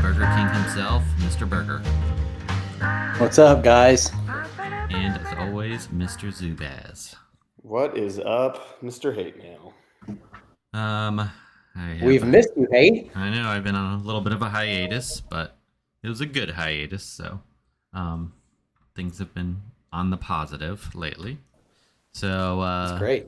Burger King himself, Mr. Burger. What's up, guys? And as always, Mr. Zubaz. What is up, Mr. Hate Mail? I We've missed you, Nate. I know I've been on a little bit of a hiatus, but it was a good hiatus, so things have been on the positive lately. So That's great.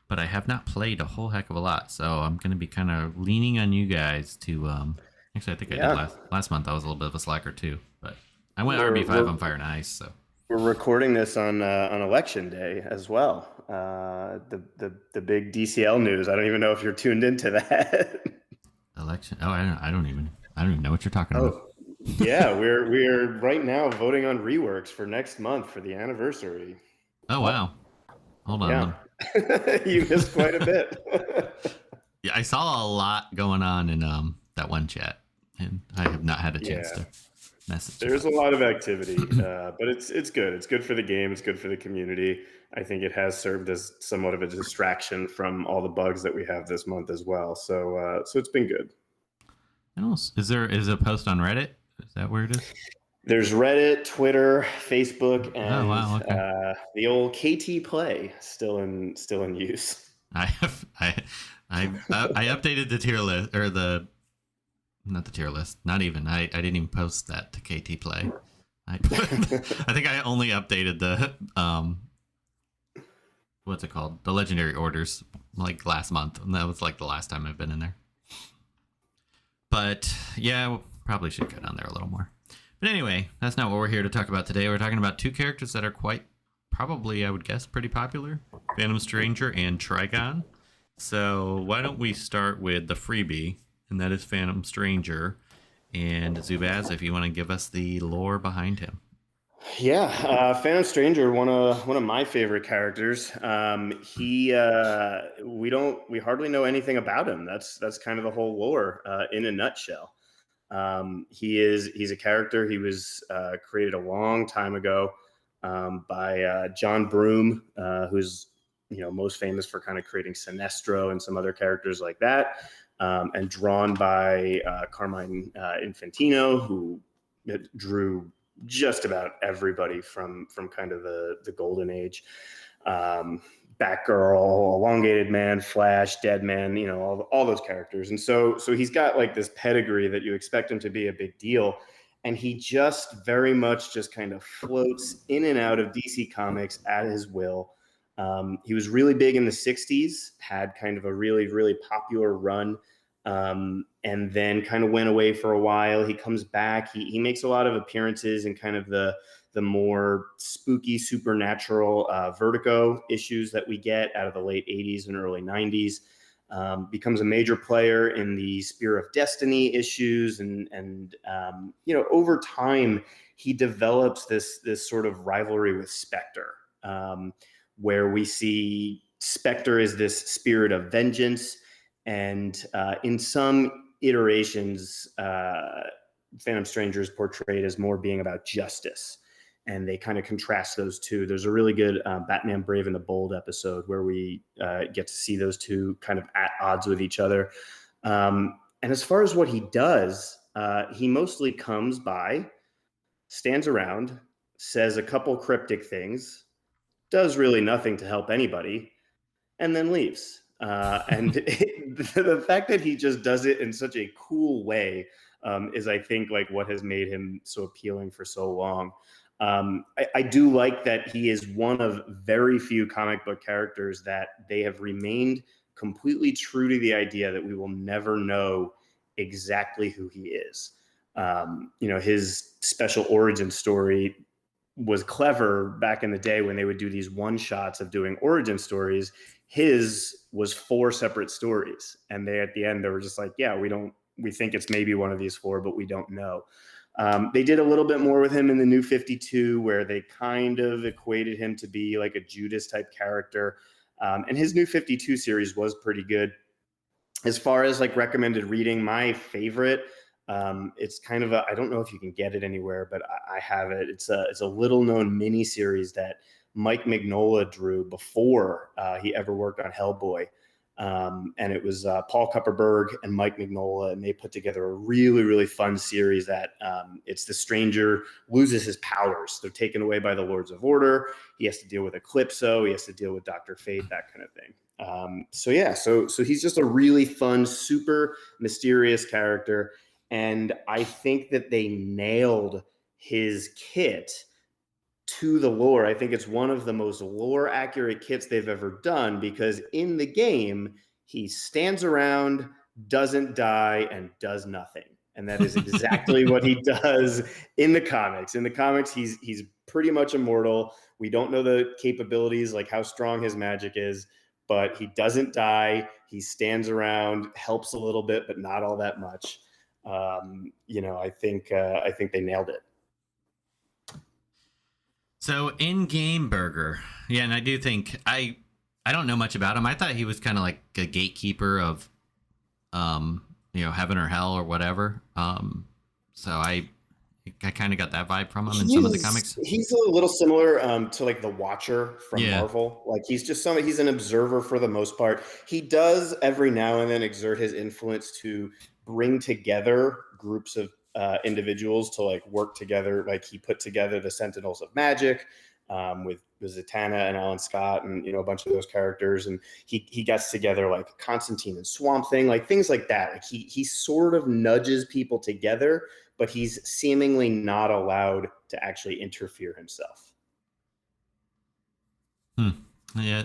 But I have not played a whole heck of a lot, so I'm going to be kind of leaning on you guys to. Actually, I think I did last month. I was a little bit of a slacker too, but I went RB5 on Fire and Ice. So we're recording this on Election Day as well. The big DCL news. I don't even know if you're tuned into that. Election? Oh, I don't even know what you're talking about. Yeah, we're right now voting on reworks for next month for the anniversary. Oh wow! Hold on. Yeah. You missed quite a bit. Yeah, I saw a lot going on in that one chat, and I have not had a chance to message. There's a lot of activity, but it's good. It's good for the game. It's good for the community. I think it has served as somewhat of a distraction from all the bugs that we have this month as well. So it's been good. Is there a post on Reddit? Is that where it is? There's Reddit, Twitter, Facebook, and the old KT Play still in use. I updated the tier list, or not the tier list. Not even. I didn't even post that to KT Play. I think I only updated the what's it called? The legendary orders like last month, and that was like the last time I've been in there. But yeah, probably should go down there a little more. But anyway, that's not what we're here to talk about today. We're talking about two characters that are quite, probably, I would guess, pretty popular. Phantom Stranger and Trigon. So why don't we start with the freebie, and that is Phantom Stranger. And Zubaz, if you want to give us the lore behind him. Yeah, Phantom Stranger, one of my favorite characters. We hardly know anything about him. That's kind of the whole lore in a nutshell. He's a character. He was created a long time ago by John Broome, who's most famous for kind of creating Sinestro and some other characters like that, and drawn by Carmine Infantino, who drew just about everybody from kind of the golden age. Batgirl, Elongated Man, Flash, Dead Man, all those characters. And so he's got like this pedigree that you expect him to be a big deal. And he just very much just kind of floats in and out of DC Comics at his will. He was really big in the 60s, had kind of a really, really popular run, and then kind of went away for a while. He comes back. He makes a lot of appearances in kind of the more spooky supernatural Vertigo issues that we get out of the late 80s and early 90s. Becomes a major player in the Spear of Destiny issues, and over time he develops this sort of rivalry with Spectre, where we see Spectre as this spirit of vengeance, and in some iterations, Phantom Stranger is portrayed as more being about justice. And they kind of contrast those two. There's a really good Batman Brave and the Bold episode where we get to see those two kind of at odds with each other. And as far as what he does, he mostly comes by, stands around, says a couple cryptic things, does really nothing to help anybody, and then leaves. And the fact that he just does it in such a cool way is, I think, like what has made him so appealing for so long. I do like that he is one of very few comic book characters that they have remained completely true to the idea that we will never know exactly who he is. His special origin story was clever back in the day when they would do these one shots of doing origin stories. His was 4 separate stories. And at the end, they were just like, yeah, we think it's maybe one of these 4, but we don't know. They did a little bit more with him in the New 52, where they kind of equated him to be like a Judas type character. And his New 52 series was pretty good. As far as like recommended reading, my favorite, it's kind of I don't know if you can get it anywhere, but I have it. It's a little known mini series that Mike Mignola drew before he ever worked on Hellboy. And it was Paul Kupperberg and Mike Mignola, and they put together a really, really fun series that it's the Stranger loses his powers. They're taken away by the Lords of Order. He has to deal with Eclipso. He has to deal with Dr. Fate, that kind of thing. So he's just a really fun, super mysterious character. And I think that they nailed his kit to the lore. I think it's one of the most lore accurate kits they've ever done, because in the game, he stands around, doesn't die, and does nothing. And that is exactly what he does in the comics. In the comics, he's pretty much immortal. We don't know the capabilities, like how strong his magic is, but he doesn't die. He stands around, helps a little bit, but not all that much. I think they nailed it. So in-game Burger, yeah, and I do think I don't know much about him. I thought he was kind of like a gatekeeper of, heaven or hell or whatever. So I kind of got that vibe from him in some of the comics. He's a little similar to like the Watcher from Marvel. Like he's an observer for the most part. He does every now and then exert his influence to bring together groups of individuals to like work together. Like he put together the Sentinels of Magic with Zatanna and Alan Scott and a bunch of those characters, and he gets together like Constantine and Swamp Thing, like things like that. Like he sort of nudges people together, but he's seemingly not allowed to actually interfere himself. Yeah,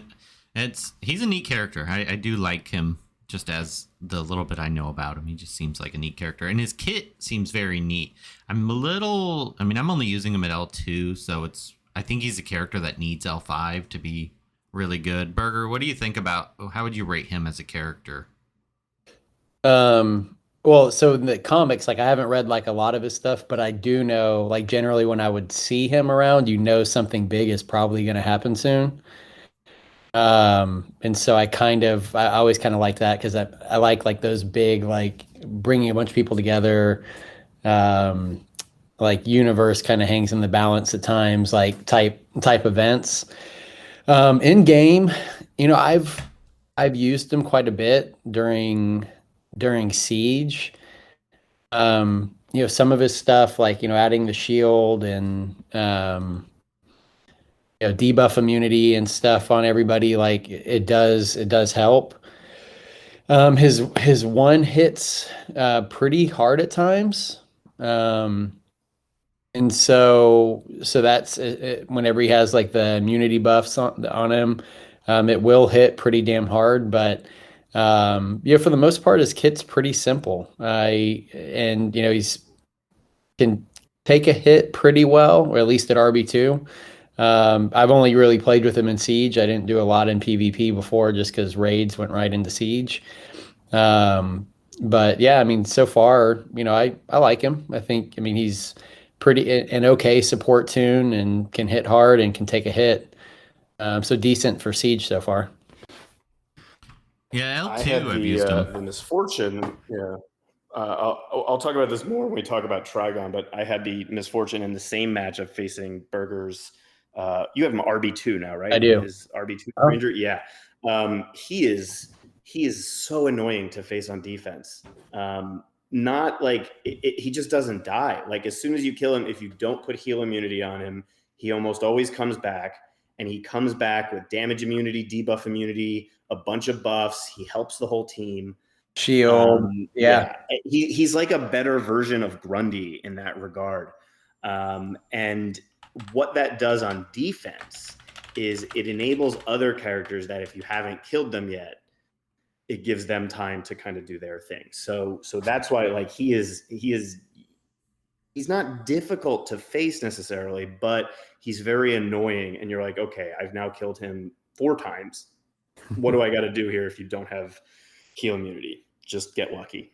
he's a neat character. I do like him. Just as the little bit I know about him, he just seems like a neat character. And his kit seems very neat. I'm only using him at L2, so I think he's a character that needs L5 to be really good. Burger, what do you think about, how would you rate him as a character? Well, so in the comics, like I haven't read like a lot of his stuff, but I do know, like generally when I would see him around, something big is probably going to happen soon. And so I always kind of like that, because I like those big, like bringing a bunch of people together, like universe kind of hangs in the balance at times, like type events. In game, I've used them quite a bit during Siege. Some of his stuff, like adding the shield and debuff immunity and stuff on everybody, like it does help. His one hits pretty hard at times, and so that's whenever he has like the immunity buffs on him, it will hit pretty damn hard. But for the most part, his kit's pretty simple. He's can take a hit pretty well, or at least at RB2. I've only really played with him in Siege. I didn't do a lot in PvP before, just because raids went right into Siege. But yeah, so far, I like him. I think, he's an okay support tune and can hit hard and can take a hit. So decent for Siege so far. Yeah, L2 I've used him. The misfortune, I'll talk about this more when we talk about Trigon, but I had the misfortune in the same match of facing Burger's. You have him RB2 now, right? I do. His RB2 Ranger, yeah. He is so annoying to face on defense. Not like he just doesn't die. Like as soon as you kill him, if you don't put heal immunity on him, he almost always comes back, and he comes back with damage immunity, debuff immunity, a bunch of buffs. He helps the whole team. Shield, yeah. He's like a better version of Grundy in that regard, and what that does on defense is it enables other characters that if you haven't killed them yet, it gives them time to kind of do their thing. So that's why, like, he's not difficult to face necessarily, but he's very annoying. And you're like, okay, I've now killed him 4 times. What do I got to do here if you don't have heal immunity? Just get lucky.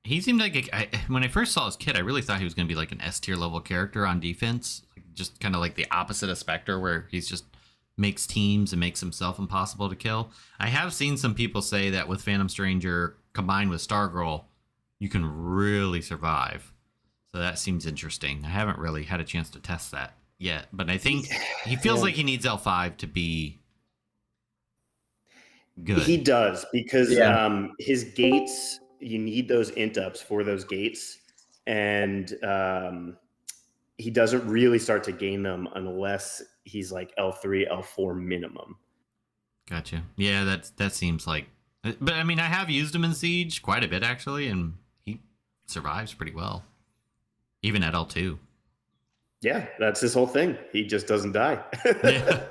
He seemed like, when I first saw his kit, I really thought he was going to be like an S tier level character on defense. Just kind of like the opposite of Spectre, where he's just makes teams and makes himself impossible to kill. I have seen some people say that with Phantom Stranger combined with Stargirl, you can really survive. So that seems interesting. I haven't really had a chance to test that yet, but I think he feels like he needs L5 to be. good. He does, because Yeah. his gates, you need those int ups for those gates, and he doesn't really start to gain them unless he's like L3, L4 minimum. Gotcha. Yeah, that seems like. But I mean, I have used him in Siege quite a bit actually, and he survives pretty well, even at L2. Yeah, that's his whole thing. He just doesn't die. Yeah.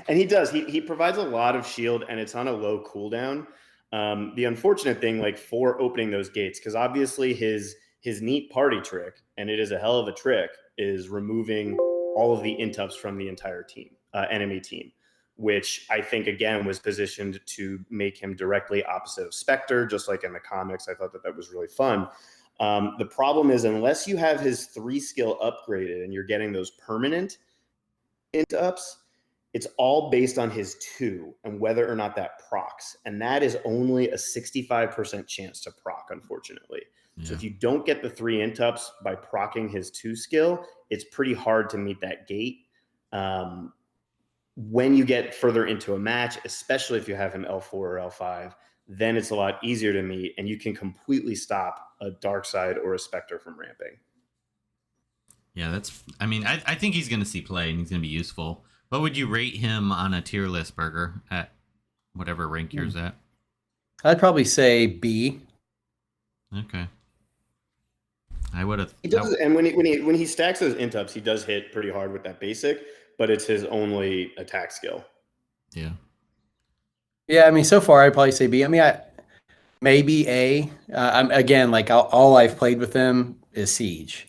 And he does. He provides a lot of shield, and it's on a low cooldown. The unfortunate thing, like for opening those gates, because obviously his neat party trick, and it is a hell of a trick, is removing all of the intups from the entire team, enemy team, which I think again was positioned to make him directly opposite of Spectre, just like in the comics. I thought that was really fun. The problem is, unless you have his 3 skill upgraded and you're getting those permanent int ups, it's all based on his 2 and whether or not that procs. And that is only a 65% chance to proc, unfortunately. Yeah. So if you don't get the 3 int ups by proccing his 2 skill, it's pretty hard to meet that gate. When you get further into a match, especially if you have him L4 or L5, then it's a lot easier to meet, and you can completely stop a Darkseid or a Spectre from ramping. Yeah, I think he's going to see play, and he's going to be useful. What would you rate him on a tier list, Burger, at whatever rank yours at? I'd probably say B. Okay. I would have. He does, and when he stacks those int ups, he does hit pretty hard with that basic, but it's his only attack skill. Yeah. Yeah, I mean, so far I'd probably say B. I mean, maybe A. I'm again, like all I've played with him is Siege.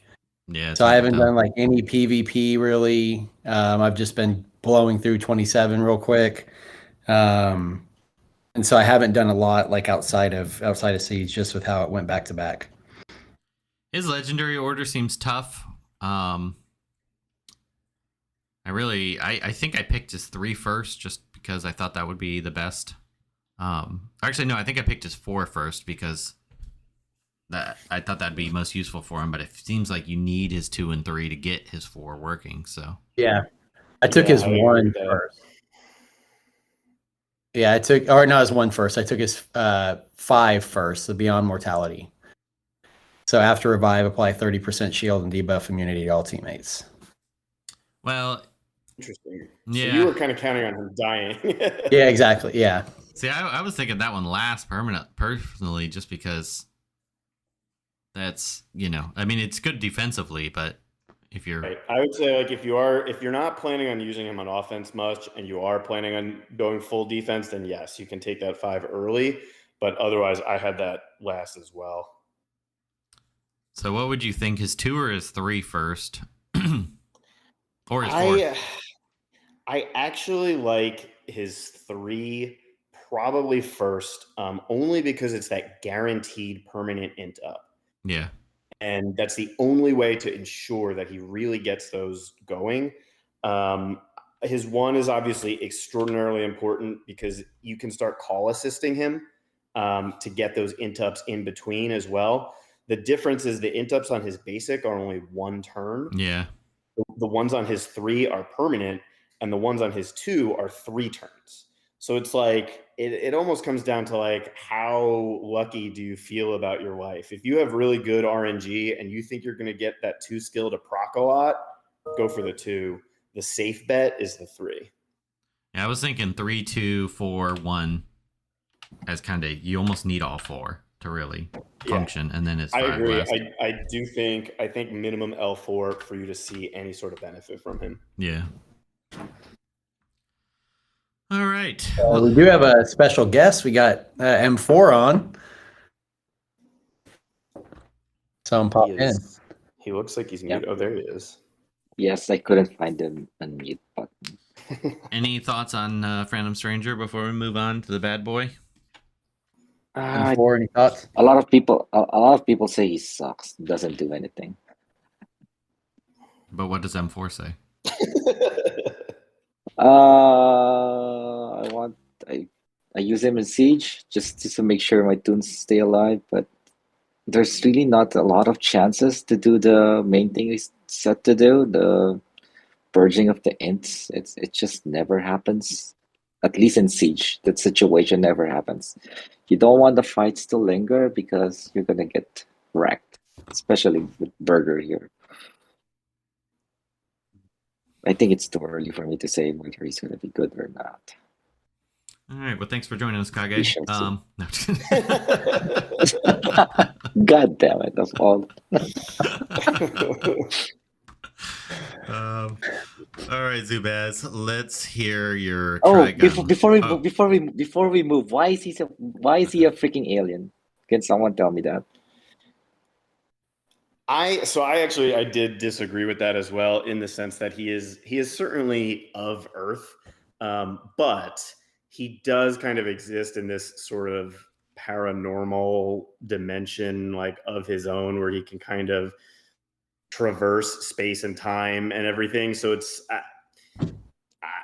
Yeah. So I haven't done like any PvP really. I've just been blowing through 27 real quick, and so I haven't done a lot like outside of Siege, just with how it went back to back. His legendary order seems tough. I think I picked his 3 first just because I thought that would be the best. Actually, no, I think I picked his 4 first because I thought that'd be most useful for him. But it seems like you need his 2 and 3 to get his 4 working. So yeah, I took his 1 first. Yeah, his 1 first. I took his 5 first, the Beyond Mortality. So after revive, apply 30% shield and debuff immunity to all teammates. Well, interesting. Yeah. So you were kind of counting on him dying. Yeah, exactly. Yeah. See, I was thinking that one last personally, just because that's, I mean, it's good defensively, but if you're right. I would say, like, if you're not planning on using him on offense much and you are planning on going full defense, then yes, you can take that 5 early. But otherwise, I had that last as well. So what would you think, his 2 or his 3 first? Or his 4? I actually like his 3 probably first, only because it's that guaranteed permanent int up. Yeah. And that's the only way to ensure that he really gets those going. His 1 is obviously extraordinarily important because you can start call assisting him to get those int ups in between as well. The difference is the int ups on his basic are only 1 turn. Yeah. The ones on his 3 are permanent, and the ones on his 2 are 3 turns. So it's like, it almost comes down to like, how lucky do you feel about your life? If you have really good RNG and you think you're going to get that 2 skill to proc a lot, go for the 2. The safe bet is the 3. Yeah, I was thinking 3, 2, 4, 1 as kind of, you almost need all 4 to really function, and then it's 5 I agree. last. I think minimum L4 for you to see any sort of benefit from him. Yeah. All right. We do have a special guest. We got M4 on. So I'm popped in. He looks like he's mute. Oh, there he is. Yes, I couldn't find the unmute button. Any thoughts on Phantom Stranger before we move on to the bad boy? M4, any thoughts? A lot of people say he sucks. Doesn't do anything. But what does M4 say? I use him in Siege just to make sure my tunes stay alive, but there's really not a lot of chances to do the main thing he's set to do, the purging of the ints. It just never happens. At least in Siege, that situation never happens. You don't want the fights to linger because you're gonna get wrecked, especially with Burger here. I think it's too early for me to say whether he's gonna be good or not. All right. Well, thanks for joining us, We Kage. shall see. No. God damn it! Of all, All right, Zubaz. Let's hear your oh, Trigon. before we move, why is he a freaking alien? Can someone tell me that? I did disagree with that as well, in the sense that he is certainly of Earth, but he does kind of exist in this sort of paranormal dimension, like, of his own, where he can kind of traverse space and time and everything. So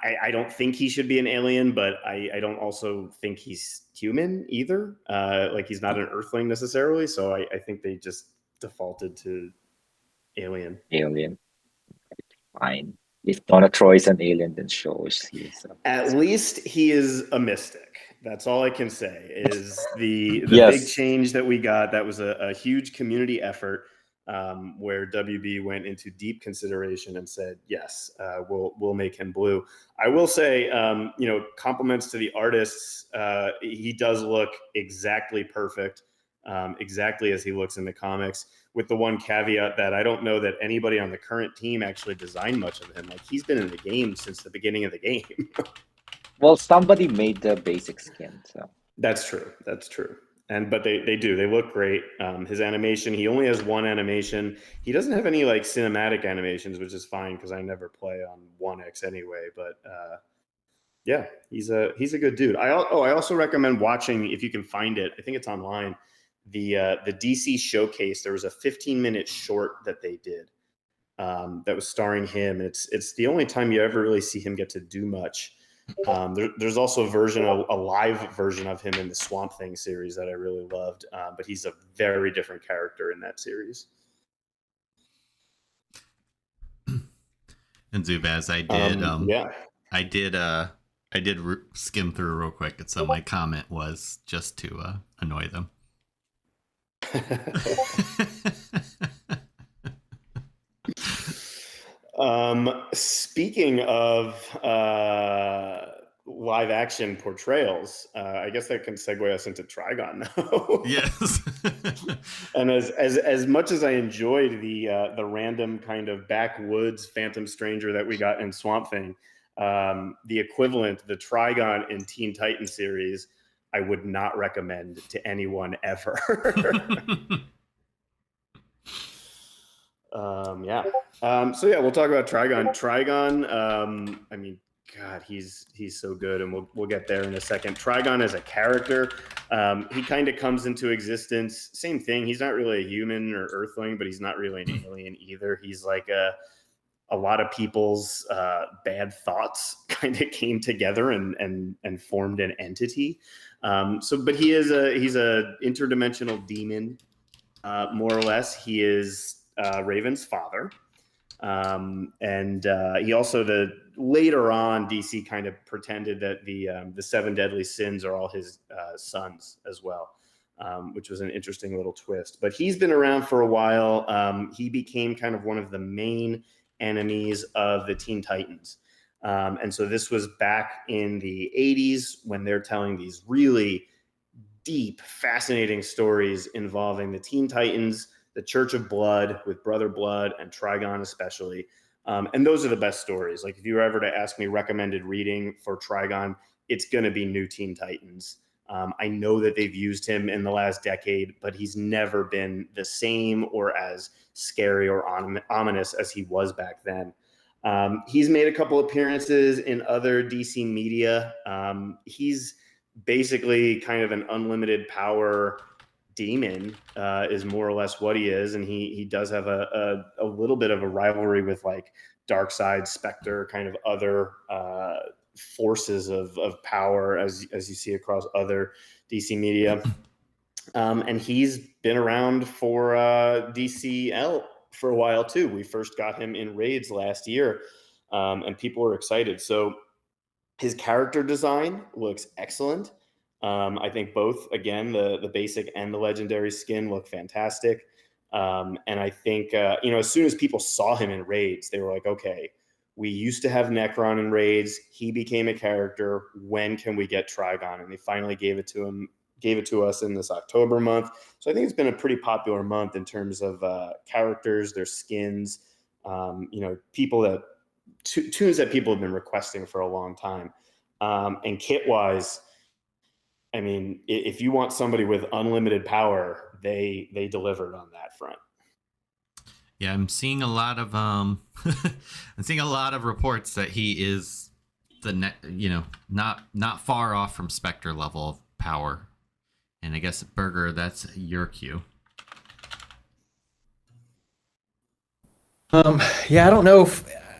I don't think he should be an alien, but I don't also think he's human either. Like, he's not an Earthling necessarily. So I think they just defaulted to alien. Alien. Fine. If Donna Troy is an alien, then show us he's At least he is a mystic. That's all I can say. Is the Yes. big change that we got? That was a huge community effort, where WB went into deep consideration and said, yes, we'll make him blue. I will say, compliments to the artists. He does look exactly perfect, exactly as he looks in the comics, with the one caveat that I don't know that anybody on the current team actually designed much of him. Like, he's been in the game since the beginning of the game. Well, somebody made the basic skin, so That's true. But they do. They look great. His animation, he only has one animation. He doesn't have any like cinematic animations, which is fine because I never play on 1X anyway. But yeah, he's a good dude. I also recommend watching, if you can find it. I think it's online. The DC showcase. There was a 15-minute short that they did, that was starring him. It's the only time you ever really see him get to do much. There's also a live version of him in the Swamp Thing series that I really loved, but he's a very different character in that series. And Zubaz, I did skim through real quick, and so my comment was just to annoy them. Speaking of live action portrayals, I guess that can segue us into Trigon now. Yes. And as much as I enjoyed the random kind of backwoods Phantom Stranger that we got in Swamp Thing, the equivalent, the Trigon in Teen Titans series, I would not recommend to anyone ever. We'll talk about Trigon. Trigon, I mean, God, he's so good, and we'll get there in a second. Trigon as a character, he kind of comes into existence. Same thing. He's not really a human or Earthling, but he's not really an alien either. He's like a lot of people's bad thoughts kind of came together and formed an entity. But he's a interdimensional demon, more or less. He is Raven's father. He also, later on, DC kind of pretended that the 7 deadly sins are all his sons as well, which was an interesting little twist. But he's been around for a while. He became kind of one of the main enemies of the Teen Titans. And so this was back in the 80s when they're telling these really deep, fascinating stories involving the Teen Titans, the Church of Blood with Brother Blood, and Trigon especially. And those are the best stories. Like, if you were ever to ask me recommended reading for Trigon, it's going to be New Teen Titans. I know that they've used him in the last decade, but he's never been the same or as scary or ominous as he was back then. He's made a couple appearances in other DC media. He's basically kind of an unlimited power demon, is more or less what he is, and he does have a little bit of a rivalry with like Darkseid, Spectre, kind of other forces of power as you see across other DC media. And he's been around for DCL for a while too. We first got him in raids last year, and people were excited. So His character design looks excellent. I think both, again, the basic and the legendary skin look fantastic. And I think, as soon as people saw him in raids, they were like, okay, we used to have Necron in raids. He became a character. When can we get Trigon? And they finally gave it to us in this October month. So I think it's been a pretty popular month in terms of characters, their skins, people that tunes that people have been requesting for a long time. And kit wise, I mean, if you want somebody with unlimited power, they delivered on that front. Yeah, I'm seeing a lot of reports that he is not far off from Spectre level of power. And I guess Burger, that's your cue. Yeah,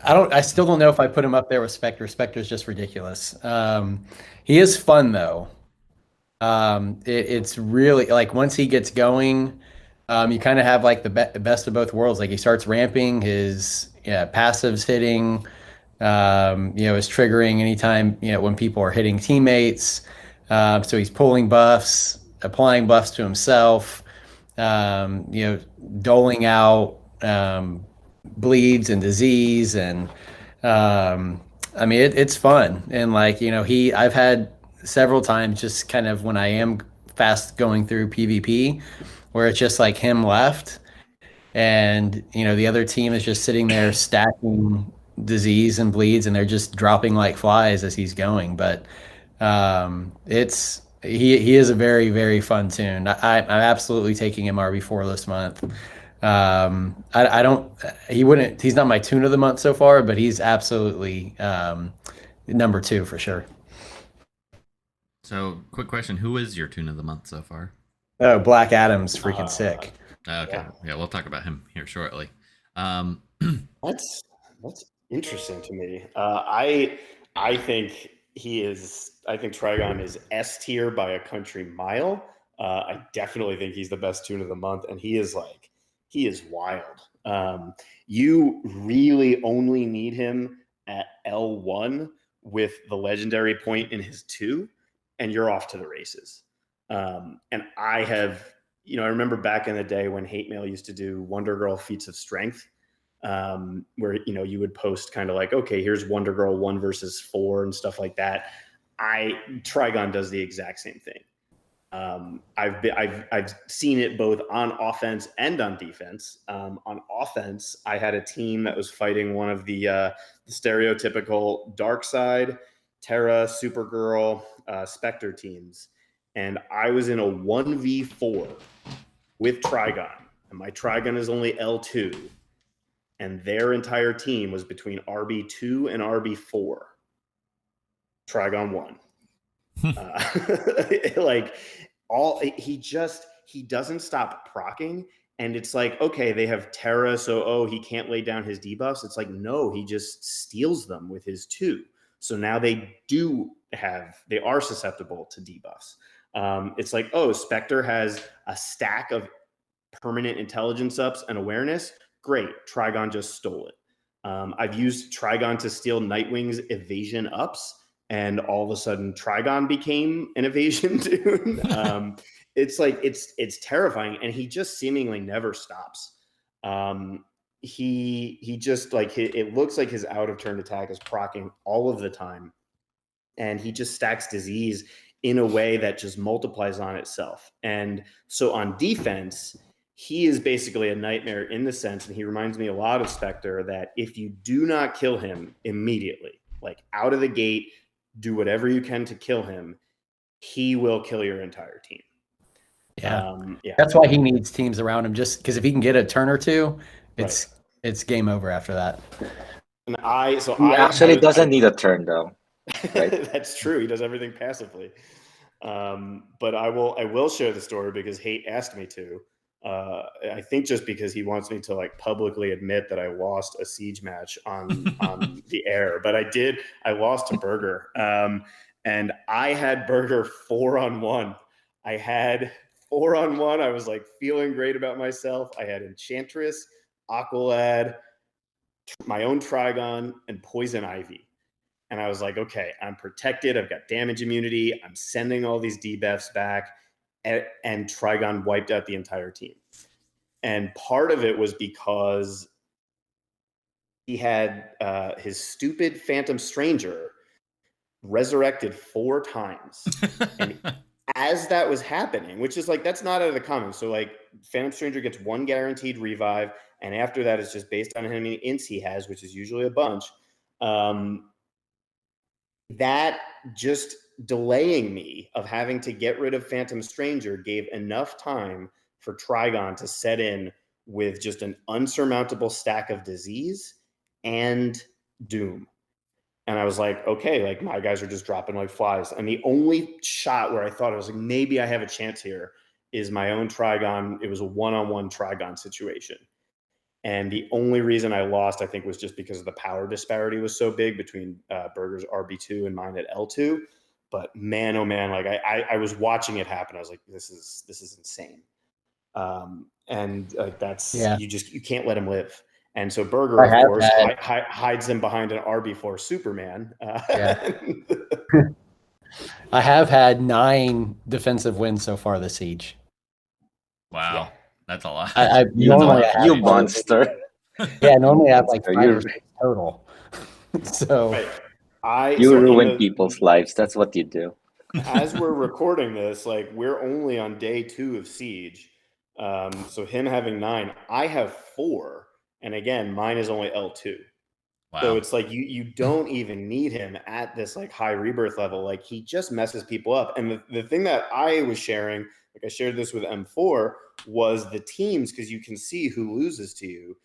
I still don't know if I put him up there with Spectre. Spectre's just ridiculous. He is fun though. It's really like once he gets going, you kind of have like the best of both worlds. Like he starts ramping, his passives hitting, is triggering anytime, when people are hitting teammates. So he's pulling buffs, applying buffs to himself, doling out bleeds and disease. And I mean, it's fun. And like, I've had several times just kind of when I am fast going through PvP where it's just like him left and the other team is just sitting there stacking disease and bleeds and they're just dropping like flies as he's going. But he is a very, very fun tune. I'm absolutely taking him RB4 this month. He's not my tune of the month so far, but he's absolutely number 2 for sure. So, quick question: who is your tune of the month so far? Oh, Black Adam's freaking sick. Okay, yeah, we'll talk about him here shortly. That's interesting to me. I think he is. I think Trigon is S tier by a country mile. I definitely think he's the best tune of the month, and he is wild. You really only need him at L1 with the legendary point in his 2, and you're off to the races. And I have, I remember back in the day when Hate Mail used to do Wonder Girl feats of strength, where, you would post kind of like, okay, here's Wonder Girl 1 versus 4 and stuff like that. Trigon does the exact same thing. I've seen it both on offense and on defense. On offense, I had a team that was fighting one of the stereotypical dark side, Terra, Supergirl, Spectre teams, and I was in a 1v4 with Trigon, and my Trigon is only L2, and their entire team was between RB2 and RB4. Trigon won. He doesn't stop proccing, and it's like, okay, they have Terra, so he can't lay down his debuffs. It's like, no, he just steals them with his 2. So now they are susceptible to debuffs. It's like, Spectre has a stack of permanent intelligence ups and awareness. Great, Trigon just stole it. I've used Trigon to steal Nightwing's evasion ups, and all of a sudden Trigon became an evasion tune. It's like, it's terrifying, and he just seemingly never stops. He just like, it looks like his out of turn attack is proccing all of the time, and he just stacks disease in a way that just multiplies on itself. And so on defense, he is basically a nightmare in the sense, and he reminds me a lot of Spectre, that if you do not kill him immediately, like out of the gate, do whatever you can to kill him, he will kill your entire team. Yeah. That's why he needs teams around him, just because if he can get a turn or two, it's game over after that. And he actually doesn't need a turn though. Right? That's true. He does everything passively. But I will share the story because Hate asked me to. I think just because he wants me to like publicly admit that I lost a siege match on the air, but I lost to Burger. And I had Burger 4-on-1. I had 4-on-1. I was like feeling great about myself. I had Enchantress, Aqualad, my own Trigon, and Poison Ivy. And I was like, okay, I'm protected. I've got damage immunity. I'm sending all these debuffs back. And Trigon wiped out the entire team. And part of it was because he had his stupid Phantom Stranger resurrected 4 times. And as that was happening, which is like, that's not out of the common. So like Phantom Stranger gets 1 guaranteed revive. And after that, it's just based on how many ints he has, which is usually a bunch. That just delaying me of having to get rid of Phantom Stranger gave enough time for Trigon to set in with just an unsurmountable stack of disease and doom. And I was like, okay, like my guys are just dropping like flies. And the only shot where I thought I was like, maybe I have a chance here is my own Trigon. It was a 1-on-1 Trigon situation. And the only reason I lost, I think, was just because the power disparity was so big between Burger's RB2 and mine at L2. But man, oh man, like I was watching it happen. I was like, this is insane. And that's you can't let him live. And so Burger, of course, hides him behind an RB4 Superman. I have had 9 defensive wins so far this siege. Wow. Yeah. That's a lot. You monster. Yeah, normally I have like 5 or 6 total. So you ruin people's lives. That's what you do. As we're recording this, like we're only on day 2 of Siege. So him having 9, I have 4. And again, mine is only L2. Wow. So it's like you don't even need him at this like high rebirth level. Like he just messes people up. And the thing that I was sharing, like I shared this with M4, was the teams, because you can see who loses to you.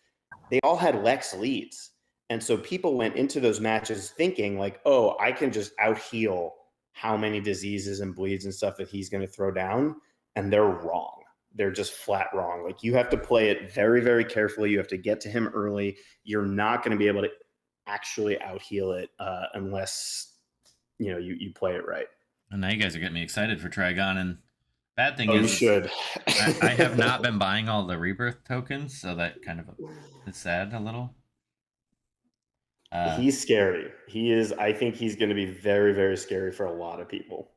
They all had Lex leads. And so people went into those matches thinking like, oh, I can just out heal how many diseases and bleeds and stuff that he's going to throw down. And they're wrong. They're just flat wrong. Like you have to play it very, very carefully. You have to get to him early. You're not going to be able to actually out heal it unless you play it right. And now you guys are getting me excited for Trigon. And bad thing is, you should. I have not been buying all the rebirth tokens, so that kind of is sad a little. He's scary. He is. I think he's going to be very, very scary for a lot of people.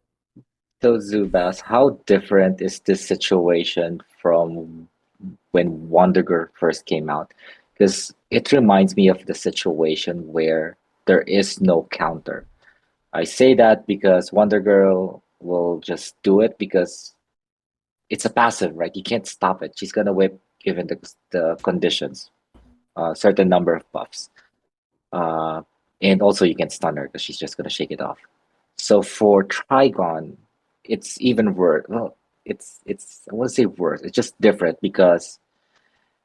So Zubas, how different is this situation from when Wondergirl first came out? Because it reminds me of the situation where there is no counter. I say that because Wondergirl will just do it because it's a passive, right? You can't stop it. She's gonna whip given the conditions, certain number of buffs. And also you can stun her because she's just gonna shake it off. So for Trigon, it's even worse. Well, it's I won't say worse. It's just different because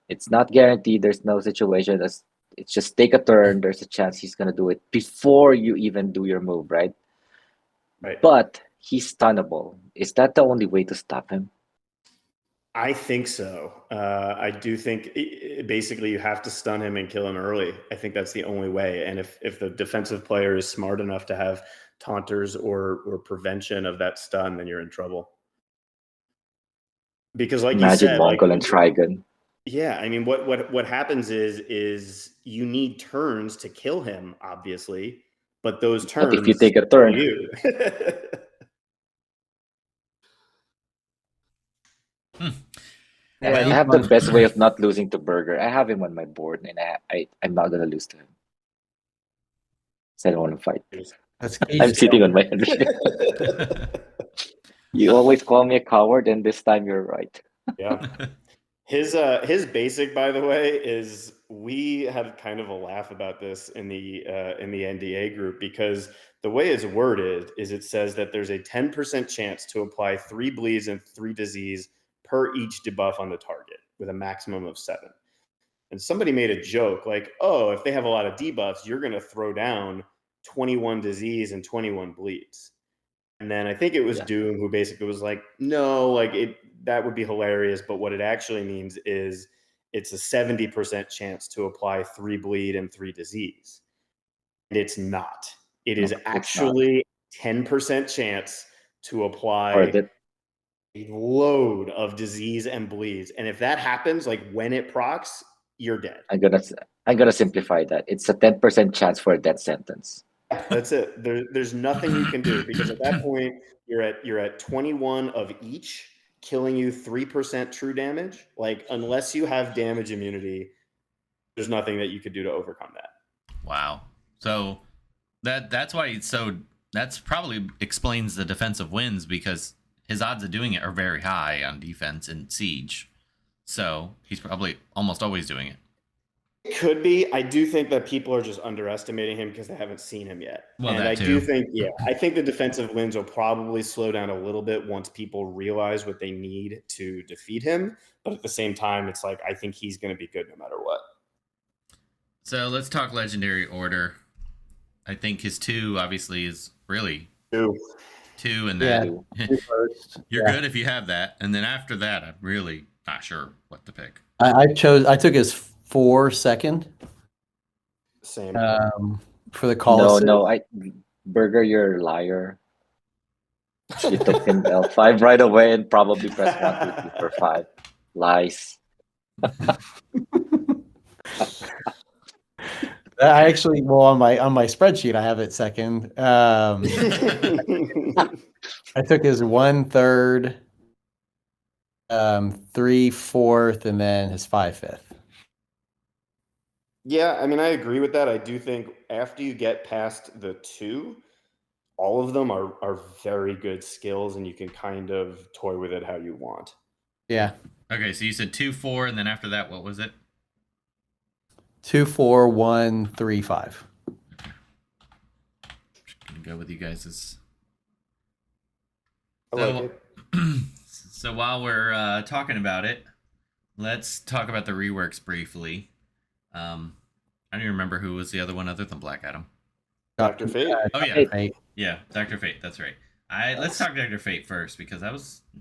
it's not guaranteed. There's no situation. It's just take a turn. There's a chance he's gonna do it before you even do your move, right? Right. But he's stunnable. Is that the only way to stop him? I think so. I do think basically you have to stun him and kill him early. I think that's the only way. And if the defensive player is smart enough to have taunters or prevention of that stun, then you're in trouble. Because like Imagine you said, Mongol and Trigon. Yeah, I mean, what happens is you need turns to kill him, obviously, but those turns. But if you take a turn, I have the best way of not losing to Burger. I have him on my board, and I'm not gonna lose to him. So I don't want to fight. I'm sitting on my hand. You always call me a coward, and this time you're right. Yeah. His basic, by the way, is we had kind of a laugh about this in the NDA group because the way it's worded is it says that there's a 10% chance to apply 3 bleeds and 3 disease per each debuff on the target with a maximum of 7. And somebody made a joke like, oh, if they have a lot of debuffs, you're going to throw down 21 disease and 21 bleeds. And then I think it was Doom who basically was like, no, like that would be hilarious. But what it actually means is it's a 70% chance to apply 3 bleed and 3 disease. And it's not. It is actually 10% chance to apply a load of disease and bleeds. And if that happens, like when it procs, you're dead. I'm gonna simplify that. It's a 10% chance for a death sentence. That's it. There's nothing you can do because at that point you're at 21 of each, killing you 3% true damage. Like unless you have damage immunity, there's nothing that you could do to overcome that. Wow. So that's why it's so. That's probably explains the defensive wins because his odds of doing it are very high on defense in Siege. So he's probably almost always doing it. It could be. I do think that people are just underestimating him because they haven't seen him yet. Well, and that I too. do think, I think the defensive wins will probably slow down a little bit once people realize what they need to defeat him. But at the same time, it's like I think he's going to be good no matter what. So let's talk legendary order. I think his 2 obviously is really 2, and then you're Yeah. good if you have that. And then after that, I'm really not sure what to pick. I took his 4 second Same. for the call. No, Burger, you're a liar. You took him L5 right away and probably pressed 1, 2, 3, 4, 5. Lies. I actually, well, on my spreadsheet, I have it second. I took his 1/3, 3/4, and then his 5/5. Yeah, I mean, I agree with that. I do think after you get past the 2, all of them are very good skills, and you can kind of toy with it how you want. Yeah. Okay, so you said 2, 4, and then after that, what was it? 2, 4, 1, 3, 5. Gonna go with you guys. I like it. So while we're talking about it, let's talk about the reworks briefly. I don't even remember who was the other one other than Black Adam. Dr. Fate. Oh yeah, Fate. yeah, Dr. Fate. That's right. Let's talk Dr. Fate first because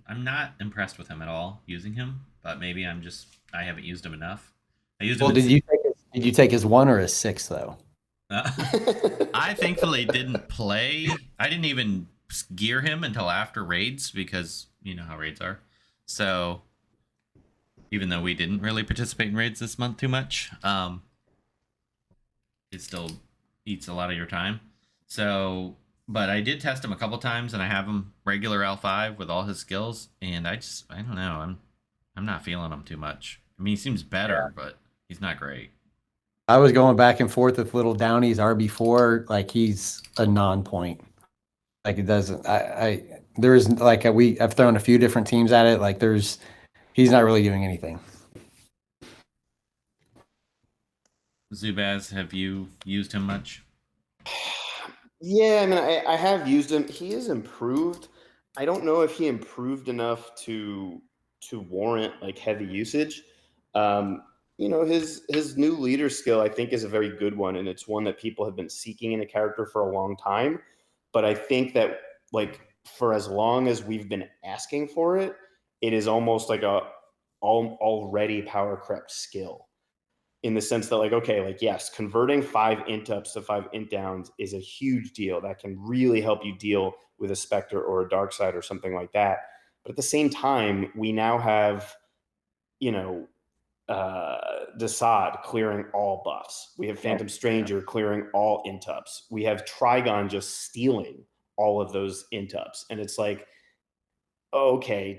I'm not impressed with him at all using him, but maybe I haven't used him enough. I used him. Well, did you take his 1 or his 6 though? I thankfully didn't play. I didn't even gear him until after raids because you know how raids are. So even though we didn't really participate in raids this month too much, it still eats a lot of your time. So, but I did test him a couple times, and I have him regular L5 with all his skills, and I don't know. I'm not feeling him too much. I mean, he seems better, but he's not great. I was going back and forth with little Downey's RB4. Like he's a non-point. Like it doesn't. There's like I've thrown a few different teams at it. Like he's not really doing anything. Zubaz, have you used him much? Yeah, I mean, I have used him. He is improved. I don't know if he improved enough to warrant like heavy usage. You know, his new leader skill I think is a very good one, and it's one that people have been seeking in a character for a long time. But I think that like for as long as we've been asking for it, it is almost like a already power crept skill. In the sense that like, okay, like yes, converting 5 int ups to 5 int downs is a huge deal that can really help you deal with a Spectre or a Dark Side or something like that. But at the same time, we now have, you know, Desaad clearing all buffs. We have Phantom Stranger clearing all int ups. We have Trigon just stealing all of those int ups. And it's like, okay,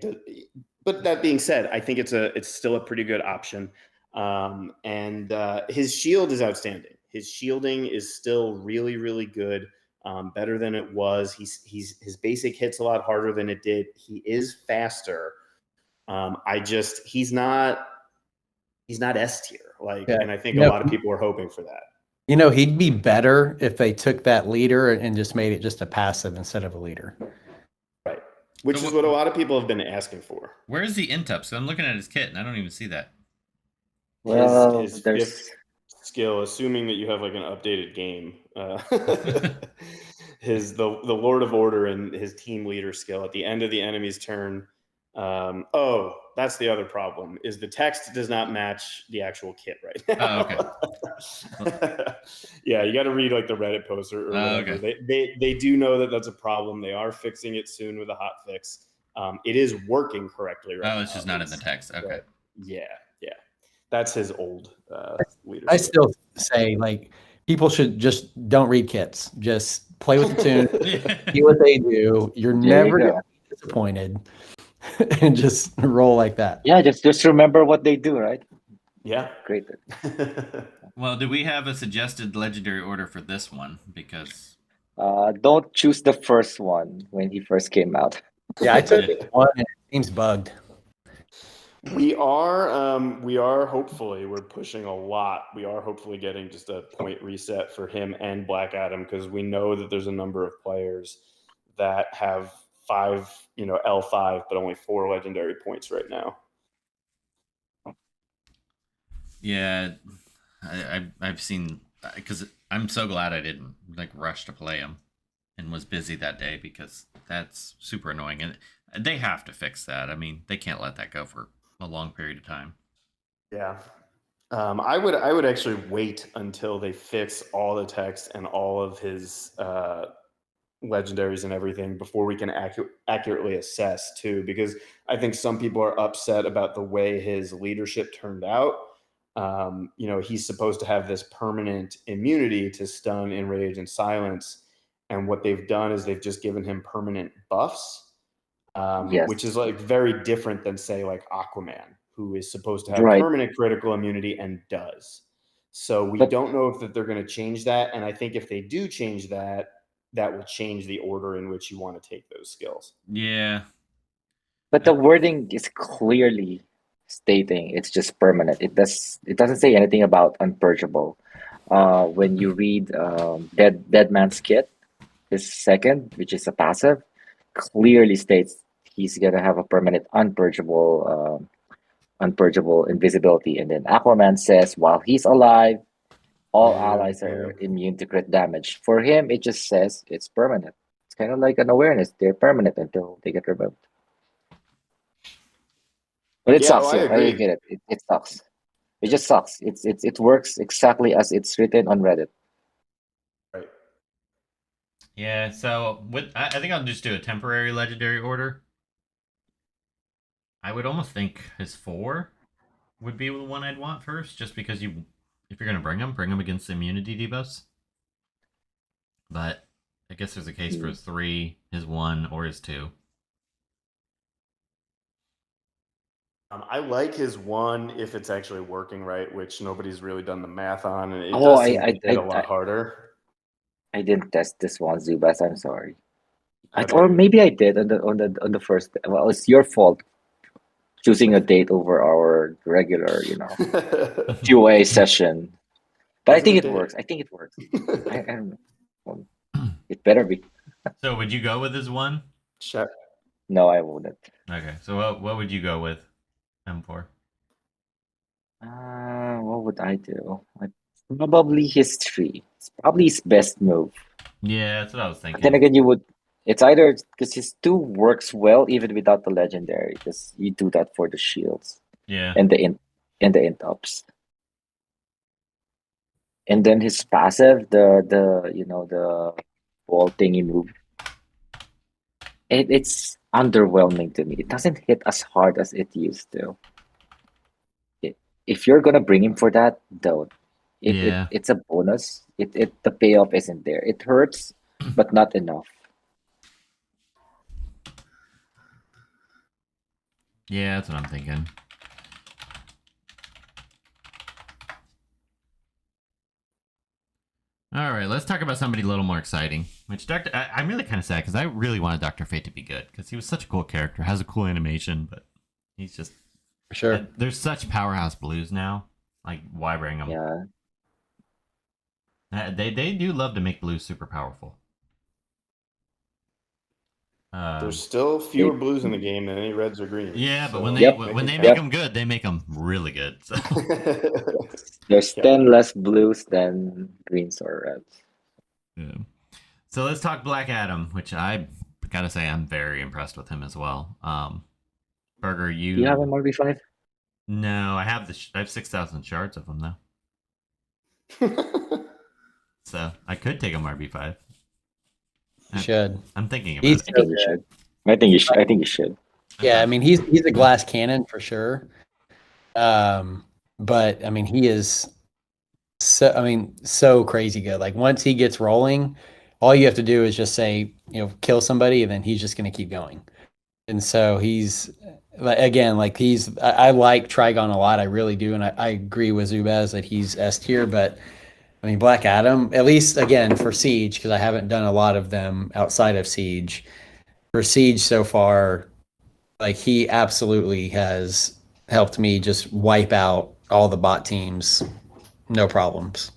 but that being said, I think it's still a pretty good option. And his shield is outstanding. His shielding is still really, really good. Better than it was. His basic hits a lot harder than it did. He is faster. He's not S tier. Like, and I think a lot of people are hoping for that. You know, he'd be better if they took that leader and just made it just a passive instead of a leader. Right. Which is what a lot of people have been asking for. Where's the int up? So I'm looking at his kit and I don't even see that. Well, his there's fifth skill, assuming that you have like an updated game, the Lord of Order and his team leader skill at the end of the enemy's turn. That's the other problem is the text does not match the actual kit right now. Oh, okay. Yeah, you got to read like the Reddit post or whatever. Okay. They do know that that's a problem. They are fixing it soon with a hot fix. It is working correctly right now. Oh, it's just not in the text. Okay. But yeah. That's his old leader. I still say like people should just don't read kits. Just play with the tune, see what they do. You're never go. going to be disappointed, and just roll like that. Yeah, just remember what they do, right? Yeah. Great. Well, do we have a suggested legendary order for this one? Because Don't choose the first one when he first came out. Yeah, I took one and it seems bugged. We are hopefully, we're pushing a lot. We are hopefully getting just a point reset for him and Black Adam, because we know that there's a number of players that have 5, L5, but only 4 legendary points right now. yeah, I've seen, because I'm so glad I didn't rush to play him and was busy that day, because that's super annoying, and they have to fix that. I mean, they can't let that go for a long period of time. Yeah. I would actually wait until they fix all the text and all of his legendaries and everything before we can accurately assess too, because I think some people are upset about the way his leadership turned out. He's supposed to have this permanent immunity to stun, enrage, and silence, and what they've done is they've just given him permanent buffs. Yes. Which is very different than, say, like Aquaman, who is supposed to have Right. permanent critical immunity and does. So we don't know if they're going to change that. And I think if they do change that, that will change the order in which you want to take those skills. Yeah. But the wording is clearly stating it's just permanent. It doesn't say anything about unpurgeable. When you read Dead Man's Kit, his second, which is a passive, clearly states he's gonna have a permanent unpurgeable invisibility. And then Aquaman says while he's alive, all allies are immune to crit damage. For him, it just says it's permanent. It's kind of like an awareness. They're permanent until they get removed. But it sucks. I agree. get it. It sucks. It just sucks. It works exactly as it's written on Reddit. Right. Yeah, so I think I'll just do a temporary legendary order. I would almost think his 4 would be the one I'd want first, just because if you're going to bring him against the immunity debuffs. But I guess there's a case for his 3, his 1, or his 2. I like his 1 if it's actually working right, which nobody's really done the math on, and it does seem to hit a lot harder. I didn't test this one, Zubas. I'm sorry. Or maybe I did on the first. Well, it's your fault choosing a date over our regular, QA session. But I think it works. I don't know. It better be. So would you go with his 1? Sure. No, I wouldn't. Okay, so what would you go with M4? What would I do? Probably his 3. It's probably his best move. Yeah, that's what I was thinking. But then again, it's either because his 2 works well even without the legendary, because you do that for the shields. Yeah. And the int ups. And then his passive, the wall thingy move. It's underwhelming to me. It doesn't hit as hard as it used to. If you're gonna bring him for that, don't. It's a bonus. The payoff isn't there. It hurts, but not enough. Yeah, that's what I'm thinking. All right, let's talk about somebody a little more exciting. Which I'm really kind of sad because I really wanted Dr. Fate to be good because he was such a cool character, has a cool animation, but he's just For sure. There's such powerhouse blues now. Like, why bring them? Yeah. They do love to make blues super powerful. There's still fewer blues in the game than any reds or greens. Yeah, but when they make them good, they make them really good. So. There's 10 less blues than greens or reds. Yeah. So let's talk Black Adam, which I gotta say I'm very impressed with him as well. Burger, Do you have a RB5? No, I have I have 6,000 shards of them though. So I could take him RB5. You should. I'm thinking about I it. think you should. I think you should. Yeah, I mean he's a glass cannon for sure. But I mean he is so crazy good. Like once he gets rolling, all you have to do is just say, kill somebody, and then he's just going to keep going. And so he's again, like I like Trigon a lot. I really do. And I agree with Zubaz that he's S tier, but I mean, Black Adam, at least again for Siege, because I haven't done a lot of them outside of Siege. For Siege so far, like he absolutely has helped me just wipe out all the bot teams, no problems.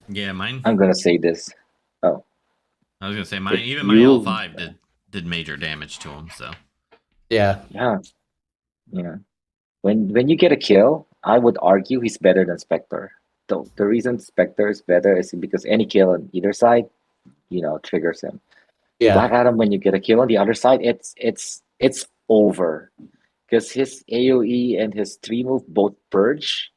Yeah, mine. I'm gonna say this. Oh, I was gonna say mine. If Even my you- L5 did major damage to him. So Yeah. yeah. When you get a kill, I would argue he's better than Spectre. The reason Spectre is better is because any kill on either side, triggers him. Yeah. Black Adam, when you get a kill on the other side, it's over because his AOE and his 3 move both purge,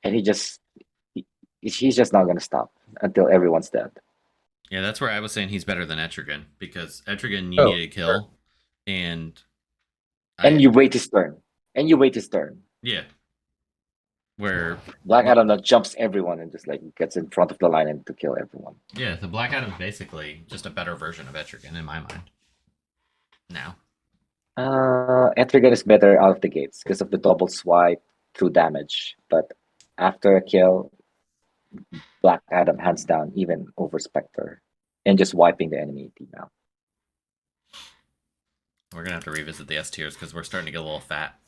and he's just not gonna stop until everyone's dead. yeah, that's where I was saying he's better than Etrigan, because Etrigan you Oh, need a kill, and You wait his turn. Yeah, where Black Adam now jumps everyone and just like gets in front of the line and to kill everyone. yeah, the Black Adam's basically just a better version of Etrigan in my mind. Now, Etrigan is better out of the gates because of the double swipe through damage, but after a kill, Black Adam hands down even over Spectre and just wiping the enemy team out. we're gonna have to revisit the S tiers because we're starting to get a little fat.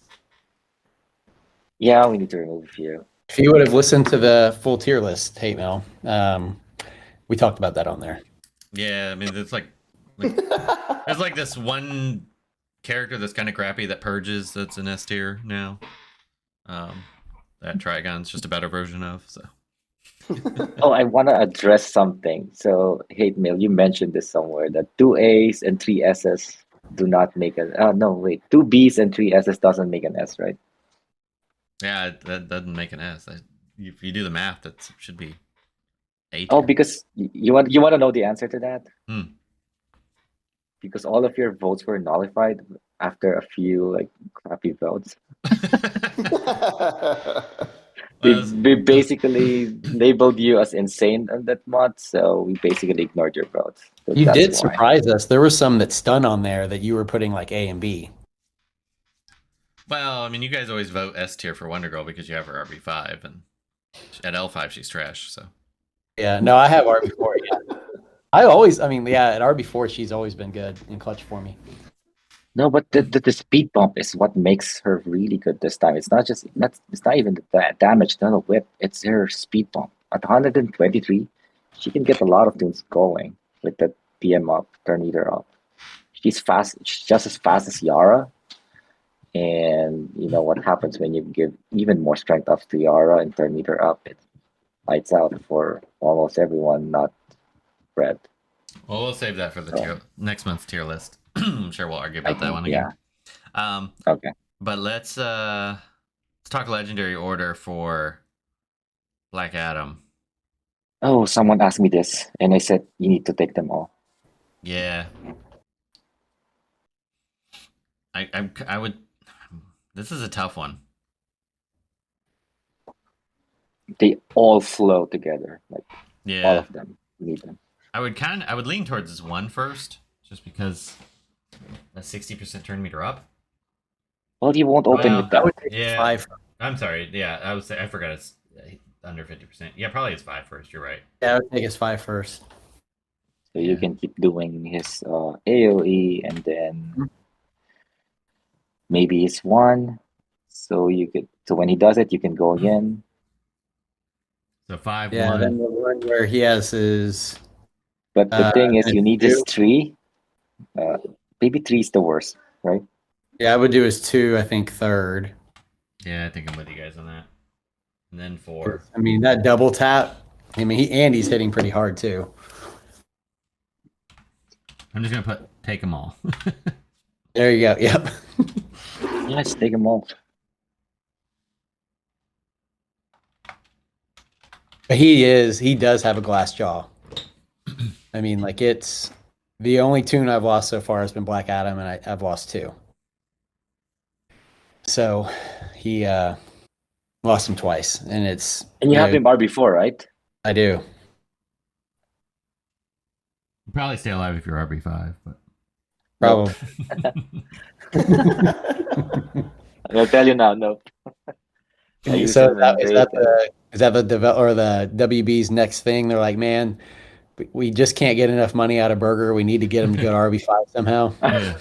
Yeah, we need to remove a few. If you would have listened to the full tier list, Hate Mail, we talked about that on there. Yeah, I mean it's like there's like this one character that's kind of crappy that purges that's an S tier now. That Trigon's just a better version of. So Oh, I want to address something. So, Hate Mail, you mentioned this somewhere that 2 A's and 3 S's do not make a. No, wait. 2 B's and 3 S's doesn't make an S, right? yeah, that doesn't make an S. If you do the math, that should be A tier. Oh, because you want to know the answer to that? Hmm. Because all of your votes were nullified after a few like crappy votes. We basically labeled you as insane on that mod, so we basically ignored your votes. So You that's did why. surprise us. There was some that stun on there that you were putting like A and B. Well, I mean, you guys always vote S tier for Wonder Girl because you have her RB5, and at L5 she's trash. So Yeah, no, I have RB4. Yeah. At RB4 she's always been good in clutch for me. No, but the speed bump is what makes her really good this time. It's not even the damage, not a whip. It's her speed bump. At 123, she can get a lot of things going with the PM up, turn meter up. She's fast. She's just as fast as Yara. And you know what happens when you give even more strength up to Yara and turn meter up? It lights out for almost everyone, not Red. well, we'll save that for the next month's tier list. I'm sure we'll argue about that one again. Yeah. Okay. But let's talk legendary order for Black Adam. Oh, someone asked me this, and I said you need to take them all. Yeah. I would. This is a tough one. They all flow together, like all Yeah, of them. You need them. I would lean towards this one first, just because a 60% turn meter up. Well, you won't open Well, with that. Yeah, 5. I'm sorry. Yeah, I forgot it's under 50%. Yeah, probably it's 5 first. You're right. Yeah, I would take his 5 first. So you can keep doing his AOE and then maybe his 1. So when he does it, you can go again. So 5 Yeah, 1. then the one where he has his But the thing is, and you need his 2. 3. Maybe 3 is the worst, right? Yeah, I would do his 2, I think, third. Yeah, I think I'm with you guys on that. And then 4. I mean, that double tap, he's hitting pretty hard too. I'm just gonna take them all. There you go. Yep. Yes, take them all. But he does have a glass jaw. I mean, like it's the only tune I've lost so far has been Black Adam, and I've lost 2. So he Lost him twice, and it's And you have him RB4, right? I do. You'd probably stay alive if you're RB5, but Probably. I'll tell you now, no. I use So him in is raid. that the or the WB's next thing? They're like, man, we just can't get enough money out of Burger. We need to get him to go to RB5 somehow. yeah.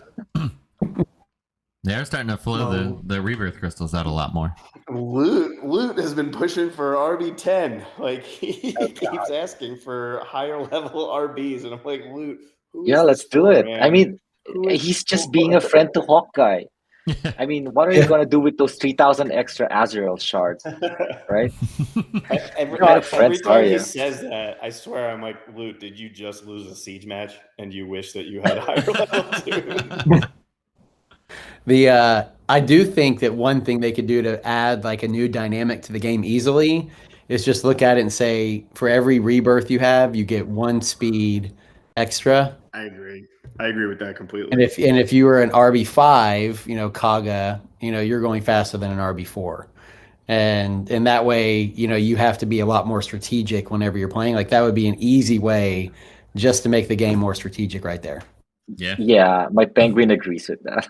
They're starting to flow the rebirth crystals out a lot more. Loot has been pushing for RB10. Like he keeps asking for higher level RBs, and I'm like, Loot. Yeah, let's do it. I mean, he's just being a friend to Hawkeye. I mean, what are you gonna do with those 3,000 extra Azrael shards, right? Every What kind of friends time are he you? says that, I swear I'm like, Loot, did you just lose a siege match and you wish that you had a higher level too? I do think that one thing they could do to add like a new dynamic to the game easily is just look at it and say, for every rebirth you have, you get 1 speed extra. I agree with that completely. And if you were an RB5, Kaga, you're going faster than an RB4. And that way, you have to be a lot more strategic whenever you're playing. Like that would be an easy way just to make the game more strategic right there. Yeah. Yeah, my penguin agrees with that.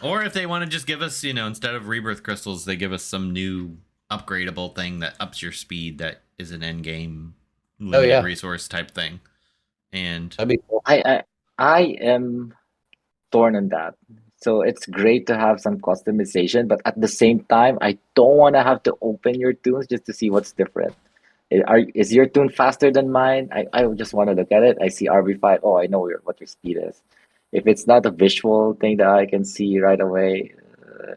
Or if they want to just give us, instead of rebirth crystals, they give us some new upgradable thing that ups your speed that is an end game limited resource type thing. And that'd be cool. I am torn on that. So it's great to have some customization, but at the same time, I don't want to have to open your tunes just to see what's different. Is your tune faster than mine? I just want to look at it. I see RB5. Oh, I know what your speed is. If it's not a visual thing that I can see right away,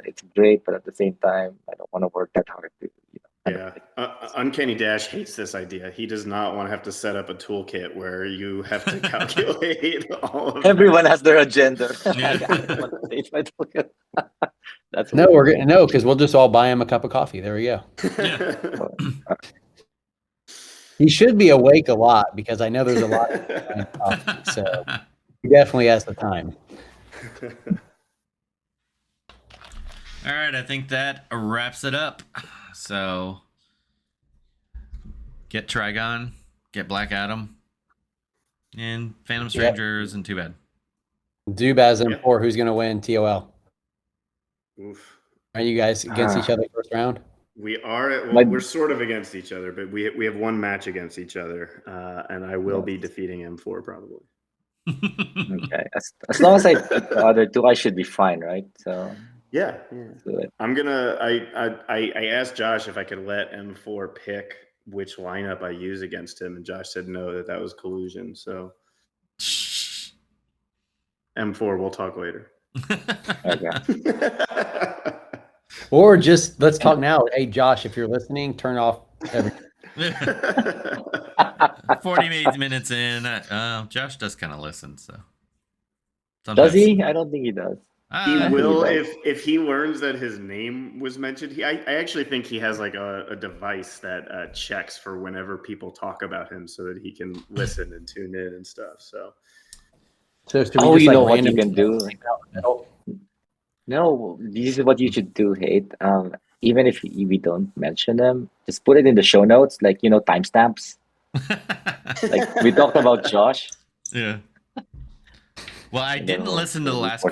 it's great. But at the same time, I don't want to work that hard to. Uncanny Dash hates this idea. He does not want to have to set up a toolkit where you have to calculate all of Everyone has their agenda. That's we're gonna know because we'll just all buy him a cup of coffee. There we go. Yeah. He should be awake a lot because I know there's a lot of coffee, so he definitely has the time. All right, I think that wraps it up. So get Trigon, get Black Adam, and Phantom Stranger isn't too bad. Zubaz and M4, who's going to win TOL? Oof. Are you guys against each other first round? We are. We're sort of against each other, but we have one match against each other, and I will be defeating M4 probably. Okay, as long as I beat the other two, I should be fine, right? So yeah. I'm gonna. I asked Josh if I could let M4 pick which lineup I use against him, and Josh said no, that was collusion. So M4, we'll talk later. okay. Or just let's talk now. Hey, Josh, if you're listening, turn off everything. 40 minutes in. Josh does kind of listen, so. Does he? I don't think he does. He will if he learns that his name was mentioned. I actually think he has like a device that checks for whenever people talk about him, so that he can listen and tune in and stuff. So you know what you can do? No, this is what you should do, Hate. Even if we don't mention them, just put it in the show notes, like, timestamps. Like we talked about Josh. Yeah. Well, I didn't listen to the last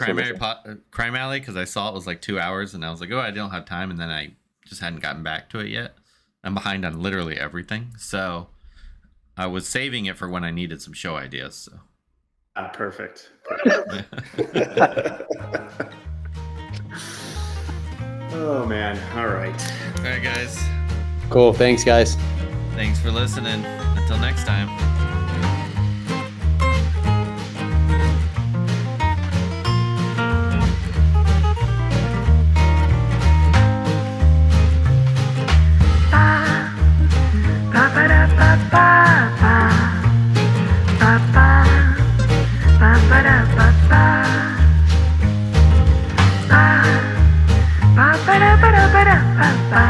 Crime Alley because I saw it was like 2 hours, and I was like, oh, I don't have time, and then I just hadn't gotten back to it yet. I'm behind on literally everything, so I was saving it for when I needed some show ideas. So. Perfect. Oh man! All right. All right, guys. Cool. Thanks, guys. Thanks for listening. Until next time. Ba ba da ba da ba da ba ba.